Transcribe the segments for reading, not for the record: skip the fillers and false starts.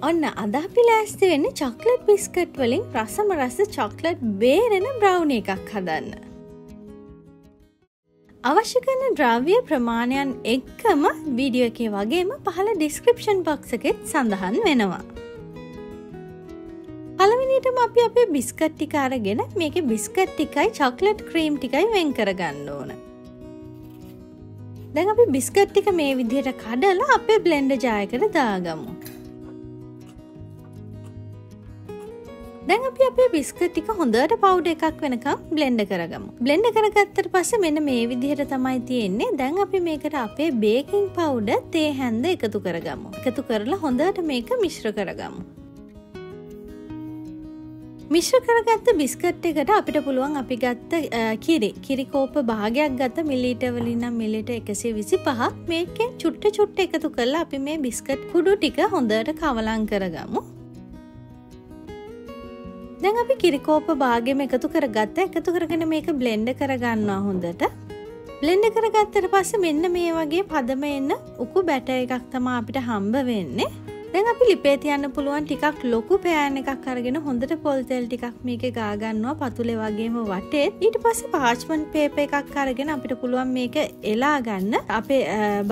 ඔන්න අද අපි ලෑස්ති වෙන්නේ චොක්ලට් බිස්කට් වලින් රසම රස චොක්ලට් බේරෙන බ්‍රවුනි එකක් හදන්න. අවශ්‍ය කරන ද්‍රව්‍ය ප්‍රමාණයන් එක්කම වීඩියෝ එකේ වගේම පහළ ඩිස්ක්‍රිප්ෂන් බොක්ස් එකේ සඳහන් වෙනවා. පළවෙනියටම අපි අපේ බිස්කට් ටික අරගෙන මේකේ බිස්කට් ටිකයි චොක්ලට් ක්‍රීම් ටිකයි වෙන් කරගන්න ඕන. දැන් අපි බිස්කට් ටික මේ විදිහට කඩලා අපේ බ්ලෙන්ඩර් ජාරයකට දාගමු. දැන් අපි අපේ බිස්කට් ටික හොඳට පවුඩර් එකක් වෙනකම් බ්ලෙන්ඩ් කරගමු. බ්ලෙන්ඩ් කරගත්තට පස්සේ මෙන්න මේ විදිහට තමයි තියෙන්නේ. දැන් අපි මේකට අපේ බේකින් පවුඩර් තේ හැන්ද එකතු කරගමු. එකතු කරලා හොඳට මේක මිශ්‍ර කරගමු. මිශ්‍ර කරගත්ත බිස්කට් එකට අපිට පුළුවන් අපි ගත්ත කිරි කෝප භාගයක් ගත්ත මිලිලීටර් වලින් නම් මිලිලීටර් 125 මේකෙන් චුට්ට එකතු කරලා අපි මේ බිස්කට් කුඩු ටික හොඳට කවලම් කරගමු. දැන් අපි කිරිකෝප භාගෙම එකතු කරගත්තා. එකතු කරගෙන මේක බ්ලෙන්ඩ් කරගන්නවා හොඳට. බ්ලෙන්ඩ් කරගත්තට පස්සේ මෙන්න මේ වගේ පදම එන්න උකු බැටර් එකක් තමයි අපිට හම්බ වෙන්නේ. දැන් අපි ලිපේ තියන්න පුළුවන් ටිකක් ලොකු පෑන් එකක් අරගෙන හොඳට පොල් තෙල් ටිකක් මේකේ ගා ගන්නවා පතුලේ වගේම වටේ. ඊට පස්සේ පාර්ච්මන්ට් පේපර් එකක් අරගෙන අපිට පුළුවන් මේක එලා ගන්න. අපේ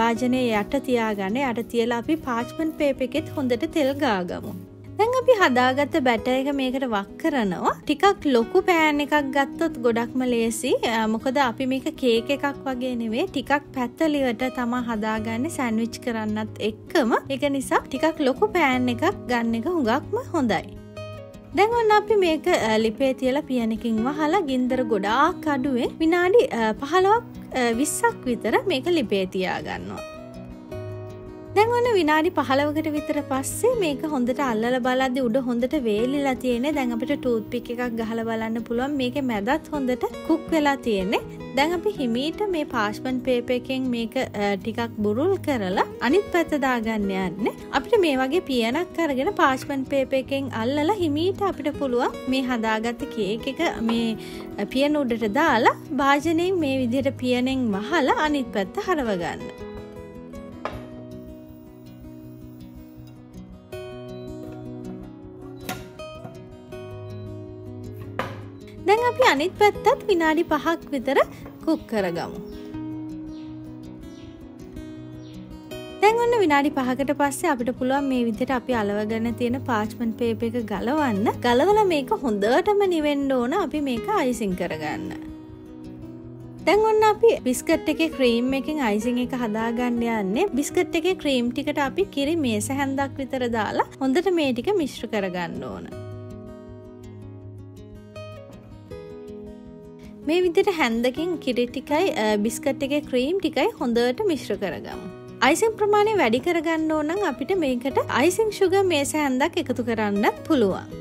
භාජනයේ යට තියාගන්න. යට තියලා අපි පාර්ච්මන්ට් පේපර් එකෙත් හොඳට තෙල් ගාගමු. දැන් අපි හදාගත්ත බැටර් එක මේකට වක් කරනවා. ටිකක් ලොකු පෑන් එකක් ගත්තොත් ගොඩක්ම ලේසි. මොකද අපි මේක කේක් එකක් වගේ නෙවෙයි. ටිකක් පැත්තලියට තමයි හදාගන්නේ සෑන්ඩ්විච් කරන්නත් එක්කම. ඒක නිසා ටිකක් ලොකු පෑන් එකක් ගන්න එක හුඟක්ම හොඳයි. දැන් ඔන්න අපි මේක ලිපේ තියලා පියනකින් වහලා ගින්දර ගොඩාක් අඩුවෙන් විනාඩි 15ක් 20ක් විතර මේක ලිපේ තියාගන්නවා. දැන් ඔන්න විනාඩි 15කට විතර පස්සේ මේක හොඳට අල්ලලා බලද්දි උඩ හොඳට වේලිලා තියෙන්නේ. දැන් අපිට ටූත් පික් එකක් ගහලා බලන්න පුළුවන් මේකේ මැදත් හොඳට කුක් වෙලා තියෙන්නේ. දැන් අපි හිමීට මේ පාර්ච්මන්ට් පේපර් එකෙන් මේක ටිකක් බුරුල් කරලා අනිත් පැත්ත දාගන්න යන්නේ. අපිට මේ වගේ පියනක් අරගෙන පාර්ච්මන්ට් පේපර් එකෙන් අල්ලලා හිමීට අපිට පුළුවන් මේ හදාගත්ත කේක් එක මේ පියන උඩට දාලා භාජනයෙන් මේ විදිහට පියනෙන් වහලා අනිත් පැත්ත හරව ගන්න. දැන් අපි අනිත් පැත්තත් විනාඩි 5ක් විතර කුක් කරගමු. දැන් ඔන්න විනාඩි 5කට පස්සේ අපිට පුළුවන් මේ විදිහට අපි අලවගෙන තියෙන පාර්ච්මන්ට් පේපර් එක ගලවන්න. ගලවලා මේක හොඳටම නිවෙන්න ඕන. අපි මේක අයිසිං කරගන්න. දැන් ඔන්න අපි බිස්කට් එකේ ක්‍රීම් එකෙන් අයිසිං එක හදාගන්න යන්නේ. බිස්කට් එකේ ක්‍රීම් ටිකට අපි කිරි මේස හැන්දක් විතර දාලා හොඳට මේ ටික මිශ්‍ර කරගන්න ඕන. මේ විදිහට හැන්දකින් කිරි ටිකයි බිස්කට් එකේ ක්‍රීම් ටිකයි හොඳට මිශ්‍ර කරගමු. අයිසිං ප්‍රමාණය වැඩි කරගන්න ඕන නම් අපිට මේකට අයිසිං සුගර් මේස හැන්දක් එකතු කරන්නත් පුළුවන්.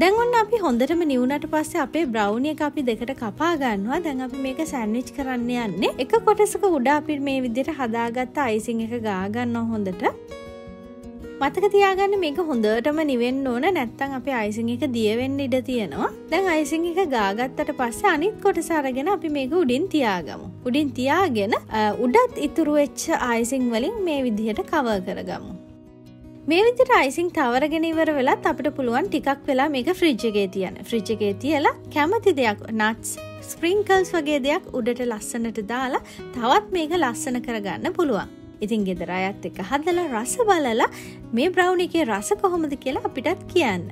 දැන් ඔන්න අපි හොඳටම නිවුණට පස්සේ අපේ බ්‍රවුනි එක අපි දෙකට කපා ගන්නවා. දැන් අපි මේක සෑන්ඩ්විච් කරන්න යන්නේ. එක කොටසක උඩ අපි මේ විදිහට හදාගත්ත අයිසිං එක ගා ගන්නවා හොඳට. මතක තියාගන්න මේක හොඳටම නිවෙන්න ඕන. නැත්නම් අපේ අයිසිං එක දිය වෙන්න ඉඩ තියෙනවා. දැන් අයිසිං එක ගාගත්තට පස්සේ අනිත් කොටස අරගෙන අපි මේක උඩින් තියාගමු. උඩින් තියාගෙන උඩත් ඉතුරු වෙච්ච අයිසිං වලින් මේ විදිහට කවර් කරගමු. මේ විදිහට අයිසිං තවරගෙන ඉවර වෙලත් අපිට පුළුවන් ටිකක් වෙලා මේක ෆ්‍රිජ් එකේ තියන්න. ෆ්‍රිජ් එකේ තියලා කැමති දෙයක් නට්ස් ස්ප්‍රින්කල්ස් වගේ දෙයක් උඩට ලස්සනට දාලා තවත් මේක ලස්සන කරගන්න පුළුවන්. ඉතින් ගෙදර අයත් එක්ක හදලා රස බලලා මේ බ්‍රවුනි එකේ රස කොහොමද කියලා අපිටත් කියන්න.